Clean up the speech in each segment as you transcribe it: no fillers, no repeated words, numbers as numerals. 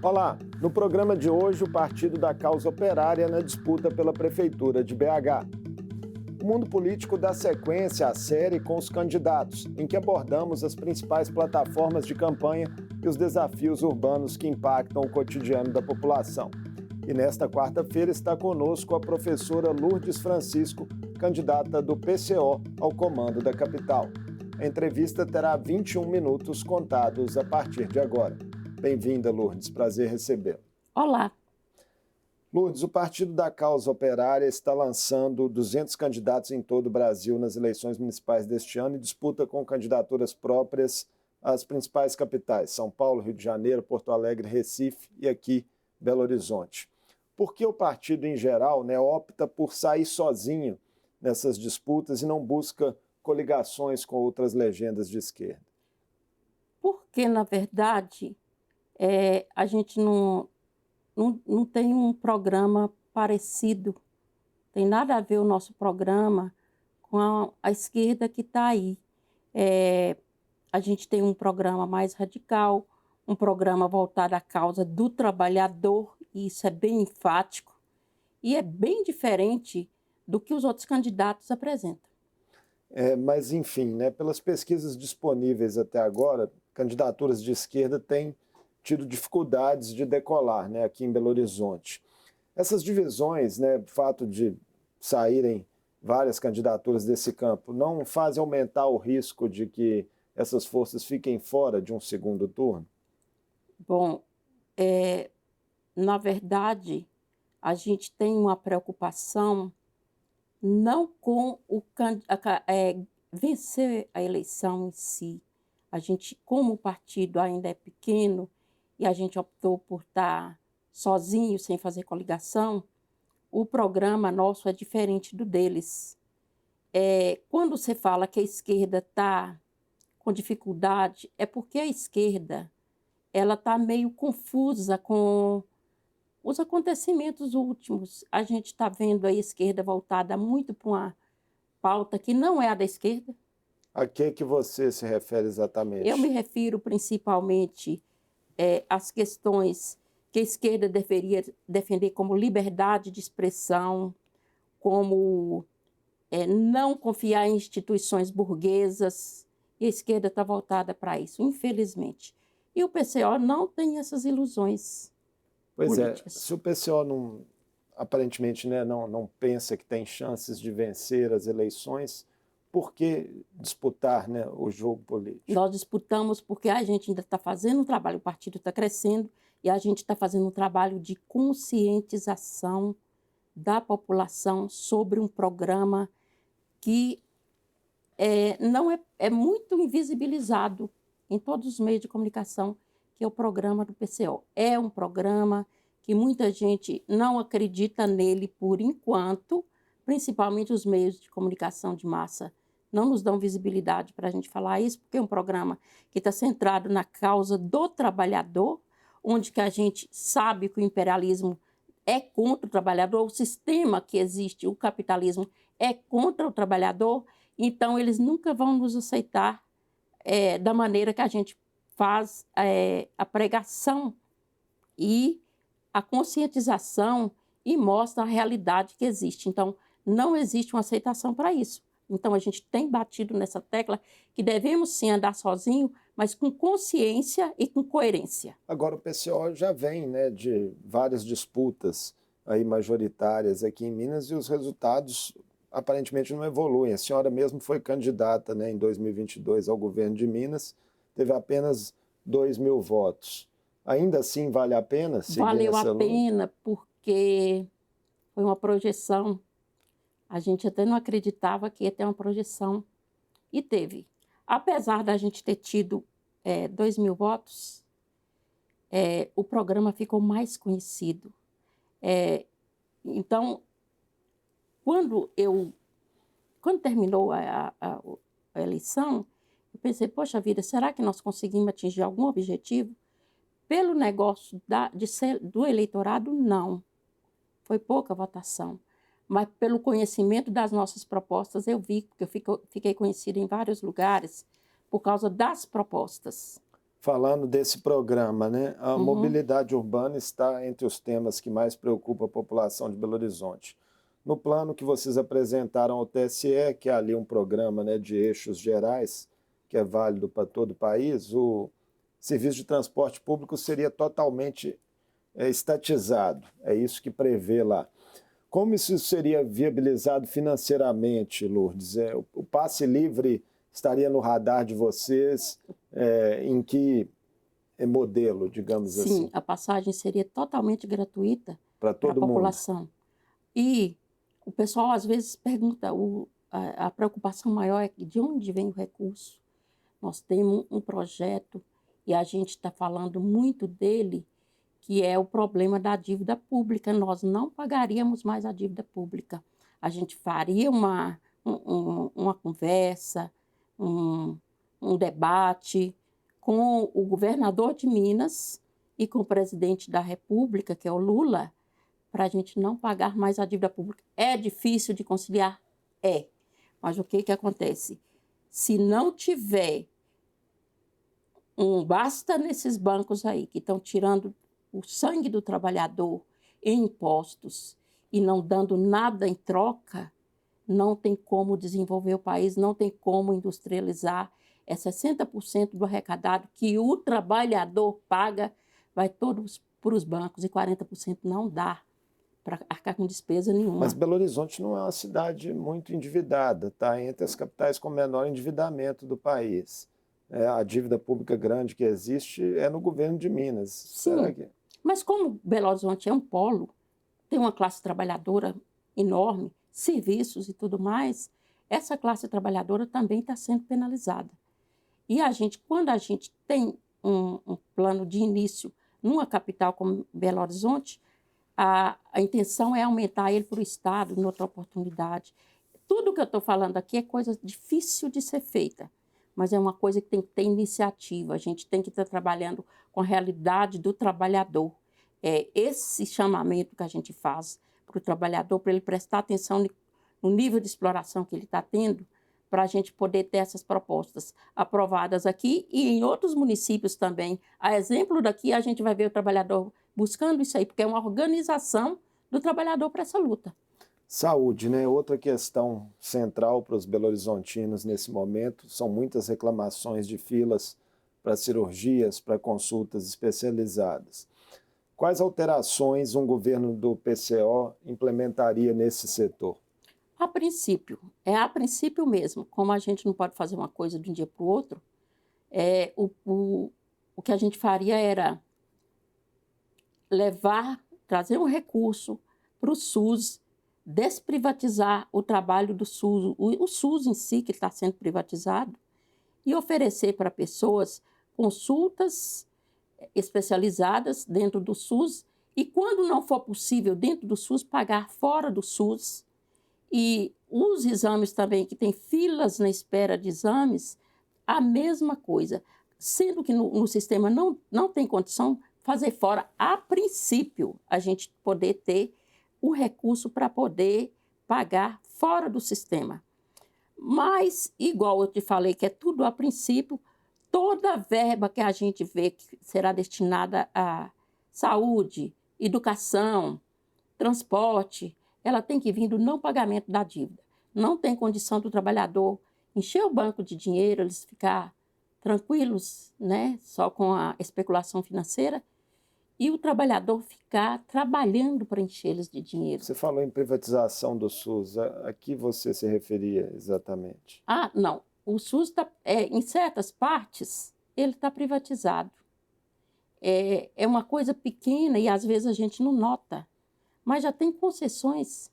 Olá, no programa de hoje o Partido da Causa Operária na disputa pela Prefeitura de BH. O mundo político dá sequência à série com os candidatos, em que abordamos as principais plataformas de campanha e os desafios urbanos que impactam o cotidiano da população. E nesta quarta-feira está conosco a professora Lourdes Francisco, candidata do PCO ao comando da capital. A entrevista terá 21 minutos contados a partir de agora. Bem-vinda, Lourdes. Prazer recebê-la. Olá. Lourdes, o Partido da Causa Operária está lançando 200 candidatos em todo o Brasil nas eleições municipais deste ano e disputa com candidaturas próprias as principais capitais, São Paulo, Rio de Janeiro, Porto Alegre, Recife e aqui Belo Horizonte. Por que o partido, em geral, opta por sair sozinho nessas disputas e não busca coligações com outras legendas de esquerda? Porque, na verdade, a gente não tem um programa parecido. Tem nada a ver o nosso programa com a esquerda que está aí. A gente tem um programa mais radical, um programa voltado à causa do trabalhador, e isso é bem enfático, e é bem diferente do que os outros candidatos apresentam. Mas, enfim, pelas pesquisas disponíveis até agora, candidaturas de esquerda têm tido dificuldades de decolar aqui em Belo Horizonte. Essas divisões, o fato de saírem várias candidaturas desse campo, não fazem aumentar o risco de que essas forças fiquem fora de um segundo turno? Bom, na verdade, a gente tem uma preocupação não com vencer a eleição em si. A gente, como o partido ainda é pequeno e a gente optou por estar sozinho, sem fazer coligação, o programa nosso é diferente do deles. Quando você fala que a esquerda está com dificuldade, é porque a esquerda ela está meio confusa com os acontecimentos últimos. A gente está vendo a esquerda voltada muito para uma pauta que não é a da esquerda. A que você se refere exatamente? Eu me refiro principalmente às questões que a esquerda deveria defender, como liberdade de expressão, como não confiar em instituições burguesas, e a esquerda está voltada para isso, infelizmente. E o PCO não tem essas ilusões políticas. Se o PCO aparentemente não pensa que tem chances de vencer as eleições, por que disputar o jogo político? Nós disputamos porque a gente ainda está fazendo um trabalho, o partido está crescendo, e a gente está fazendo um trabalho de conscientização da população sobre um programa que não é muito invisibilizado em todos os meios de comunicação, que é o programa do PCO. É um programa que muita gente não acredita nele por enquanto, principalmente os meios de comunicação de massa não nos dão visibilidade para a gente falar isso, porque é um programa que está centrado na causa do trabalhador, onde que a gente sabe que o imperialismo é contra o trabalhador, o sistema que existe, o capitalismo, é contra o trabalhador, então eles nunca vão nos aceitar da maneira que a gente faz a pregação e a conscientização e mostra a realidade que existe. Então, não existe uma aceitação para isso. Então, a gente tem batido nessa tecla que devemos sim andar sozinho, mas com consciência e com coerência. Agora, o PCO já vem de várias disputas aí majoritárias aqui em Minas e os resultados aparentemente não evoluem. A senhora mesmo foi candidata em 2022 ao governo de Minas, teve apenas 2.000 votos. Ainda assim, vale a pena seguir Valeu essa a pena porque foi uma projeção. A gente até não acreditava que ia ter uma projeção, e teve. Apesar da gente ter tido 2.000 votos, o programa ficou mais conhecido. Então, quando terminou a eleição, eu pensei, poxa vida, será que nós conseguimos atingir algum objetivo? Pelo negócio do eleitorado, não. Foi pouca votação. Mas pelo conhecimento das nossas propostas, eu vi, porque eu fiquei conhecida em vários lugares por causa das propostas. Falando desse programa, né? A Uhum. mobilidade urbana está entre os temas que mais preocupam a população de Belo Horizonte. No plano que vocês apresentaram ao TSE, que é ali um programa, né, de eixos gerais, que é válido para todo o país, o serviço de transporte público seria totalmente estatizado. É isso que prevê lá. Como isso seria viabilizado financeiramente, Lourdes? O passe livre estaria no radar de vocês? Em que modelo, digamos Sim, assim? a passagem seria totalmente gratuita Para para a todo mundo? população. E o pessoal às vezes pergunta, a preocupação maior é de onde vem o recurso. Nós temos um projeto e a gente está falando muito dele, que é o problema da dívida pública. Nós não pagaríamos mais a dívida pública. A gente faria uma conversa, um, um debate com o governador de Minas e com o presidente da República, que é o Lula, para a gente não pagar mais a dívida pública. É difícil de conciliar? É. Mas o que acontece? Se não tiver basta nesses bancos aí que estão tirando o sangue do trabalhador em impostos e não dando nada em troca, não tem como desenvolver o país, não tem como industrializar. É 60% do arrecadado que o trabalhador paga, vai todos para os bancos e 40% não dá para arcar com despesa Mas nenhuma. Belo Horizonte não é uma cidade muito endividada, está entre as capitais com menor endividamento do país. A dívida pública grande que existe é no governo de Minas. Será Sim, que... mas como Belo Horizonte é um polo, tem uma classe trabalhadora enorme, serviços e tudo mais, essa classe trabalhadora também está sendo penalizada. E a gente, quando a gente tem um plano de início numa capital como Belo Horizonte, a intenção é aumentar ele para o Estado, em outra oportunidade. Tudo que eu estou falando aqui é coisa difícil de ser feita, mas é uma coisa que tem que ter iniciativa. A gente tem que estar trabalhando com a realidade do trabalhador. É esse chamamento que a gente faz para o trabalhador, para ele prestar atenção no nível de exploração que ele está tendo, para a gente poder ter essas propostas aprovadas aqui e em outros municípios também. A exemplo daqui, a gente vai ver o trabalhador buscando isso aí, porque é uma organização do trabalhador para essa luta. Saúde, né? Outra questão central para os belo-horizontinos nesse momento, são muitas reclamações de filas para cirurgias, para consultas especializadas. Quais alterações um governo do PCO implementaria nesse setor? A princípio, a princípio mesmo, como a gente não pode fazer uma coisa de um dia para o outro, o que a gente faria era trazer um recurso para o SUS, desprivatizar o trabalho do SUS, o SUS em si, que está sendo privatizado, e oferecer para pessoas consultas especializadas dentro do SUS e, quando não for possível dentro do SUS, pagar fora do SUS. E os exames também, que tem filas na espera de exames, a mesma coisa. Sendo que no sistema não tem condição, fazer fora, a princípio, a gente poder ter o recurso para poder pagar fora do sistema. Mas, igual eu te falei, que é tudo a princípio, toda a verba que a gente vê que será destinada à saúde, educação, transporte, ela tem que vir do não pagamento da dívida. Não tem condição do trabalhador encher o banco de dinheiro, eles ficar tranquilos, né, só com a especulação financeira, e o trabalhador ficar trabalhando para encher-los de dinheiro. Você falou em privatização do SUS, a que você se referia exatamente? Ah, não, o SUS, em certas partes, ele está privatizado. É uma coisa pequena e às vezes a gente não nota, mas já tem concessões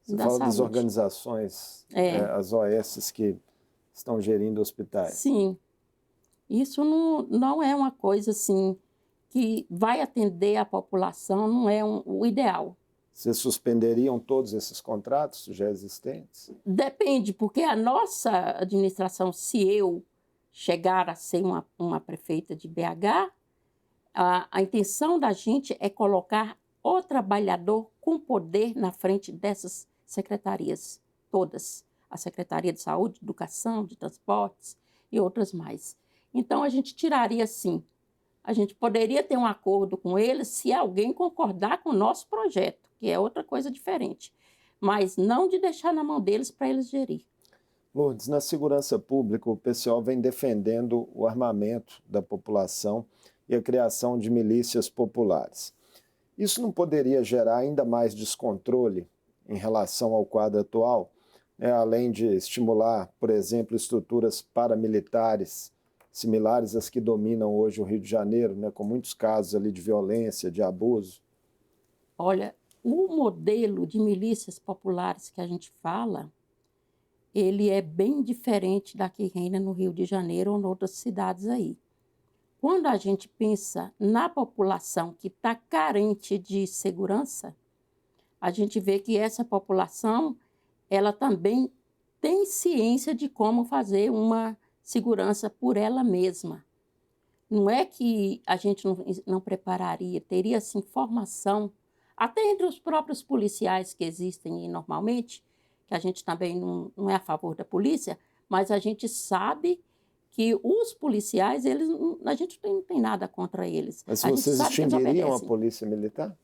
Você da fala das saúde. organizações, as OS que estão gerindo hospitais. Sim, isso não é uma coisa assim que vai atender a população, não é o ideal. Vocês suspenderiam todos esses contratos já existentes? Depende, porque a nossa administração, se eu chegar a ser uma prefeita de BH, a intenção da gente é colocar o trabalhador com poder na frente dessas secretarias, todas. A Secretaria de Saúde, de Educação, de Transportes e outras mais. Então, a gente tiraria sim. A gente poderia ter um acordo com eles se alguém concordar com o nosso projeto, que é outra coisa diferente. Mas não de deixar na mão deles para eles gerir. Lourdes, na segurança pública, o PCO vem defendendo o armamento da população e a criação de milícias populares. Isso não poderia gerar ainda mais descontrole em relação ao quadro atual, né? Além de estimular, por exemplo, estruturas paramilitares similares às que dominam hoje o Rio de Janeiro, né? Com muitos casos ali de violência, de abuso? Olha, o modelo de milícias populares que a gente fala, ele é bem diferente da que reina no Rio de Janeiro ou em outras cidades aí. Quando a gente pensa na população que está carente de segurança, a gente vê que essa população, ela também tem ciência de como fazer uma segurança por ela mesma. Não é que a gente não prepararia, teria sim formação, até entre os próprios policiais que existem normalmente, que a gente também não é a favor da polícia, mas a gente sabe que os policiais, a gente não tem nada contra eles. Mas A gente vocês sabe que eles extinguiriam a obedecem. polícia militar?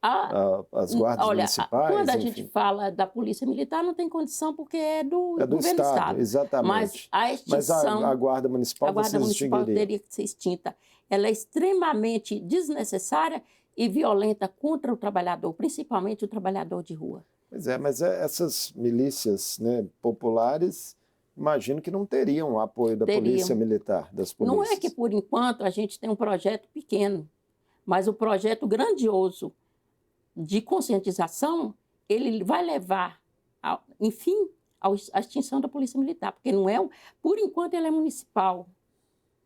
As Olha, guardas municipais? quando a enfim. gente fala da polícia militar, não tem condição porque é do É do governo do Estado. exatamente. Mas a extinção, Mas a guarda municipal, a guarda vocês municipal extinguiriam? teria que ser extinta. Ela é extremamente desnecessária e violenta contra o trabalhador, principalmente o trabalhador de rua. Pois é, mas essas milícias, né, populares, imagino que não teriam o apoio da polícia militar, das polícias. Não é que, por enquanto, a gente tem um projeto pequeno, mas o projeto grandioso de conscientização, ele vai levar, enfim, à extinção da polícia militar, porque não é, por enquanto, ele é municipal.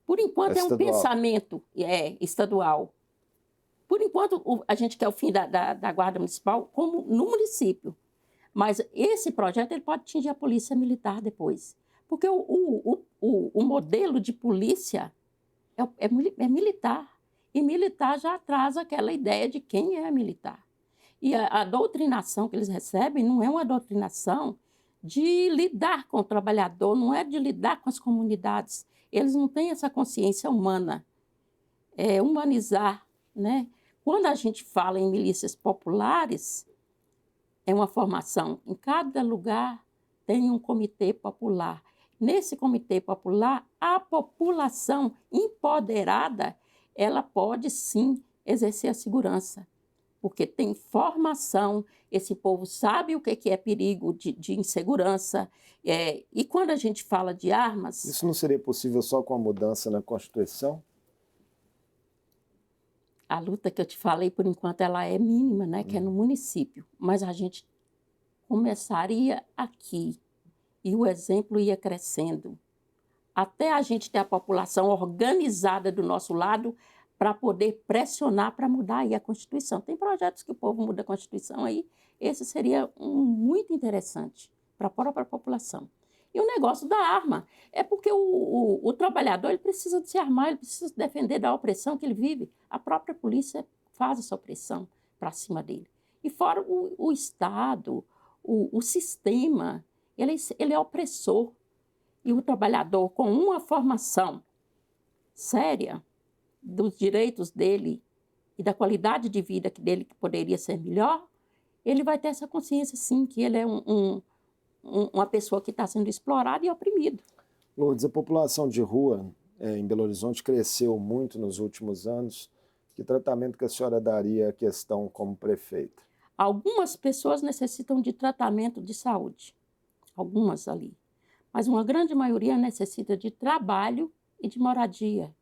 Por enquanto, é um pensamento estadual. Por enquanto, a gente quer o fim da Guarda Municipal como no município. Mas esse projeto ele pode atingir a polícia militar depois. Porque o modelo de polícia é militar. E militar já traz aquela ideia de quem é militar. E a doutrinação que eles recebem não é uma doutrinação de lidar com o trabalhador, não é de lidar com as comunidades. Eles não têm essa consciência humana. É humanizar, né? Quando a gente fala em milícias populares, é uma formação. Em cada lugar tem um comitê popular. Nesse comitê popular, a população empoderada, ela pode sim exercer a segurança, porque tem formação, esse povo sabe o que é perigo de insegurança. E quando a gente fala de armas... Isso não seria possível só com a mudança na Constituição? A luta que eu te falei, por enquanto, ela é mínima, né? Que é no município. Mas a gente começaria aqui e o exemplo ia crescendo. Até a gente ter a população organizada do nosso lado para poder pressionar para mudar aí a Constituição. Tem projetos que o povo muda a Constituição aí. Esse seria muito interessante para a própria população. E o negócio da arma é porque o trabalhador ele precisa de se armar, ele precisa se defender da opressão que ele vive. A própria polícia faz essa opressão para cima dele. E fora o Estado, o sistema, ele é opressor. E o trabalhador com uma formação séria dos direitos dele e da qualidade de vida dele que poderia ser melhor, ele vai ter essa consciência, sim, que ele é uma pessoa que está sendo explorada e oprimida. Lourdes, a população de rua em Belo Horizonte cresceu muito nos últimos anos. Que tratamento que a senhora daria à questão como prefeita? Algumas pessoas necessitam de tratamento de saúde, algumas ali. Mas uma grande maioria necessita de trabalho e de moradia.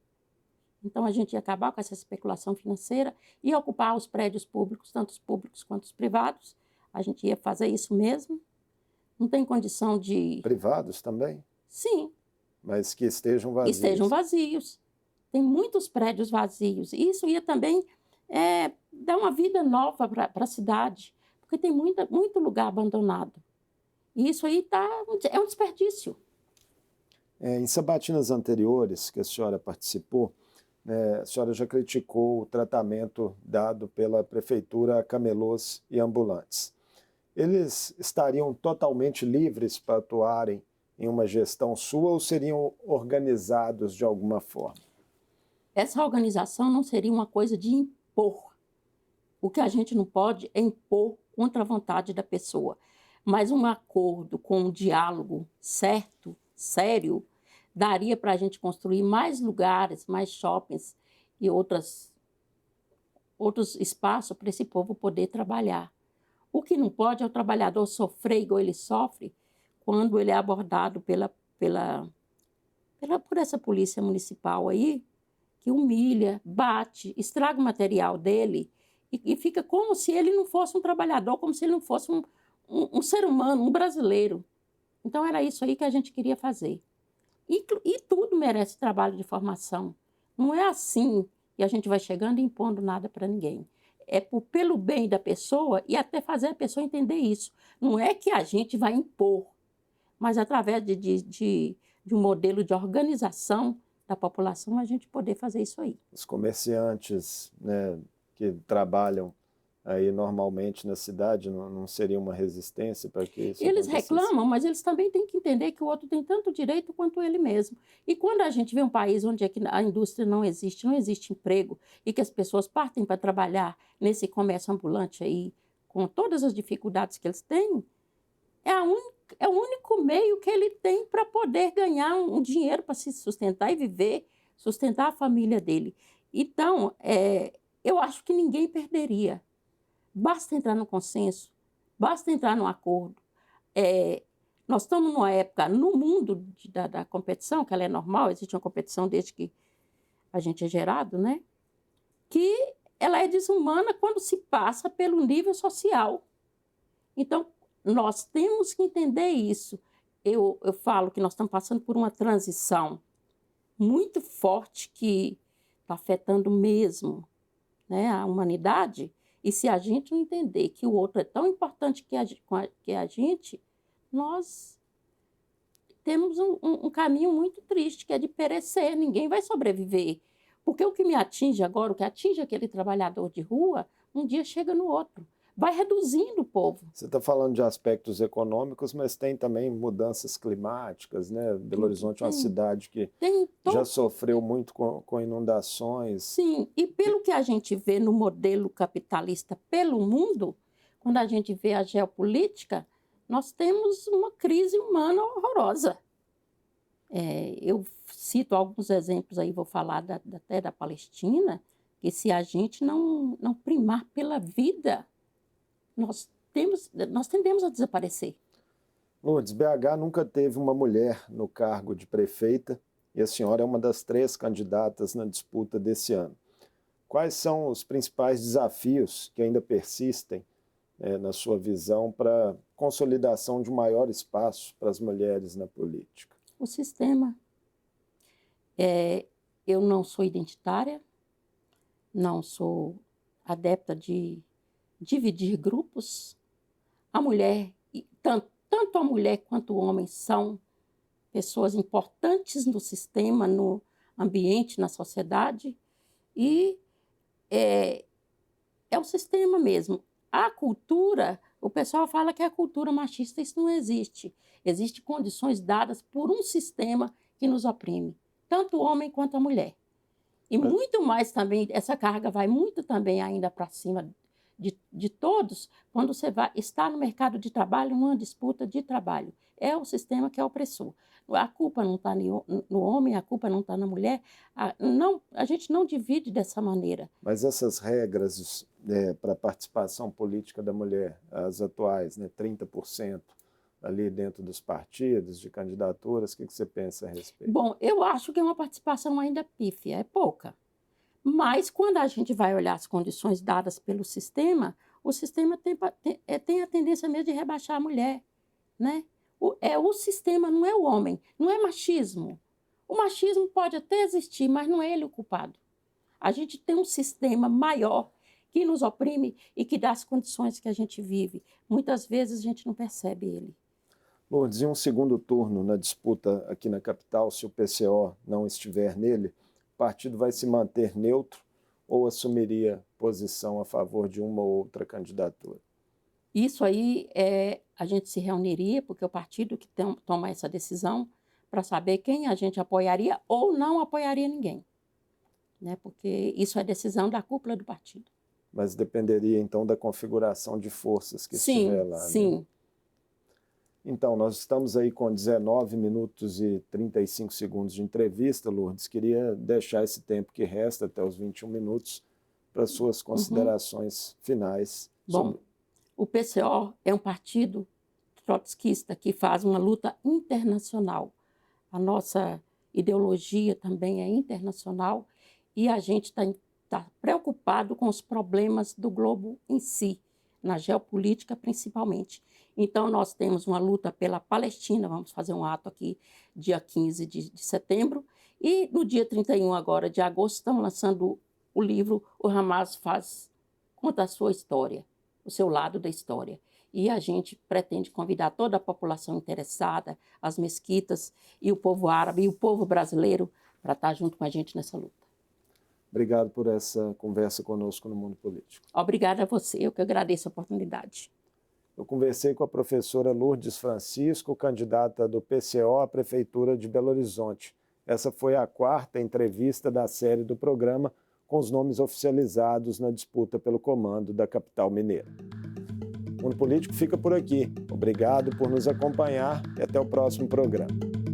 Então, a gente ia acabar com essa especulação financeira e ocupar os prédios públicos, tanto os públicos quanto os privados. A gente ia fazer isso mesmo. Não tem condição de... Privados também? Sim. Mas que estejam vazios. Estejam vazios. Tem muitos prédios vazios. E isso ia também dar uma vida nova para a cidade, porque tem muito lugar abandonado. E isso aí é um desperdício. Em sabatinas anteriores que a senhora participou, a senhora já criticou o tratamento dado pela prefeitura a camelôs e ambulantes. Eles estariam totalmente livres para atuarem em uma gestão sua ou seriam organizados de alguma forma? Essa organização não seria uma coisa de impor. O que a gente não pode é impor contra a vontade da pessoa. Mas um acordo com um diálogo certo, sério, daria para a gente construir mais lugares, mais shoppings e outros espaços para esse povo poder trabalhar. O que não pode é o trabalhador sofrer igual ele sofre quando ele é abordado por essa polícia municipal aí, que humilha, bate, estraga o material dele e fica como se ele não fosse um trabalhador, como se ele não fosse um ser humano, um brasileiro. Então, era isso aí que a gente queria fazer. E tudo merece trabalho de formação. Não é assim que a gente vai chegando e impondo nada para ninguém. É pelo bem da pessoa e até fazer a pessoa entender isso. Não é que a gente vai impor, mas através de um modelo de organização da população, a gente poder fazer isso aí. Os comerciantes, né, que trabalham aí normalmente na cidade, não seria uma resistência para que isso Eles acontecesse? reclamam, mas eles também têm que entender que o outro tem tanto direito quanto ele mesmo. E quando a gente vê um país onde é que a indústria não existe emprego, e que as pessoas partem para trabalhar nesse comércio ambulante aí, com todas as dificuldades que eles têm, é o único meio que ele tem para poder ganhar um dinheiro para se sustentar e viver, sustentar a família dele. Então, eu acho que ninguém perderia. Basta entrar no consenso, basta entrar no acordo. Nós estamos numa época, no mundo da competição, que ela é normal, existe uma competição desde que a gente é gerado, né? Que ela é desumana quando se passa pelo nível social. Então, nós temos que entender isso. Eu falo que nós estamos passando por uma transição muito forte que está afetando mesmo, né, a humanidade. E se a gente não entender que o outro é tão importante que a gente, nós temos um caminho muito triste, que é de perecer. Ninguém vai sobreviver. Porque o que me atinge agora, o que atinge aquele trabalhador de rua, um dia chega no outro. Vai reduzindo o povo. Você está falando de aspectos econômicos, mas tem também mudanças climáticas, né? Belo Horizonte é uma cidade que já sofreu muito com inundações. Sim, e pelo que a gente vê no modelo capitalista pelo mundo, quando a gente vê a geopolítica, nós temos uma crise humana horrorosa. Eu cito alguns exemplos aí, vou falar até da Palestina, que se a gente não primar pela vida, nós tendemos a desaparecer. Lourdes, BH nunca teve uma mulher no cargo de prefeita e a senhora é uma das 3 candidatas na disputa desse ano. Quais são os principais desafios que ainda persistem, na sua visão, para a consolidação de um maior espaço para as mulheres na política? O sistema. Eu não sou identitária, não sou adepta de dividir grupos. A mulher, tanto a mulher quanto o homem são pessoas importantes no sistema, no ambiente, na sociedade, e é o sistema mesmo. A cultura, o pessoal fala que a cultura machista, isso não existe. Existem condições dadas por um sistema que nos oprime, tanto o homem quanto a mulher. E muito mais também, essa carga vai muito também ainda para cima de todos, quando você está no mercado de trabalho, numa disputa de trabalho. É o sistema que é opressor. A culpa não está no homem, a culpa não está na mulher. A gente não divide dessa maneira. Mas essas regras para a participação política da mulher, as atuais, né, 30% ali dentro dos partidos, de candidaturas, o que você pensa a respeito? Bom, eu acho que é uma participação ainda pífia, é pouca. Mas, quando a gente vai olhar as condições dadas pelo sistema, o sistema tem a tendência mesmo de rebaixar a mulher, né? O sistema, não é o homem, não é machismo. O machismo pode até existir, mas não é ele o culpado. A gente tem um sistema maior que nos oprime e que dá as condições que a gente vive. Muitas vezes a gente não percebe ele. Lourdes, em um segundo turno na disputa aqui na capital, se o PCO não estiver nele, o partido vai se manter neutro ou assumiria posição a favor de uma ou outra candidatura? Isso aí, a gente se reuniria, porque o partido que toma essa decisão, para saber quem a gente apoiaria ou não apoiaria ninguém, né? Porque isso é decisão da cúpula do partido. Mas dependeria, então, da configuração de forças que estiver lá, né? Sim. Então, nós estamos aí com 19 minutos e 35 segundos de entrevista, Lourdes. Queria deixar esse tempo que resta, até os 21 minutos, para suas considerações finais. Bom, o PCO é um partido trotskista que faz uma luta internacional. A nossa ideologia também é internacional e a gente está preocupado com os problemas do globo em si, na geopolítica principalmente. Então, nós temos uma luta pela Palestina, vamos fazer um ato aqui dia 15 de setembro, e no dia 31 agora de agosto estamos lançando o livro O Hamas conta a sua história, o seu lado da história. E a gente pretende convidar toda a população interessada, as mesquitas e o povo árabe e o povo brasileiro para estar junto com a gente nessa luta. Obrigado por essa conversa conosco no Mundo Político. Obrigada a você, eu que agradeço a oportunidade. Eu conversei com a professora Lourdes Francisco, candidata do PCO à Prefeitura de Belo Horizonte. Essa foi a 4ª entrevista da série do programa com os nomes oficializados na disputa pelo comando da capital mineira. O Mundo Político fica por aqui. Obrigado por nos acompanhar e até o próximo programa.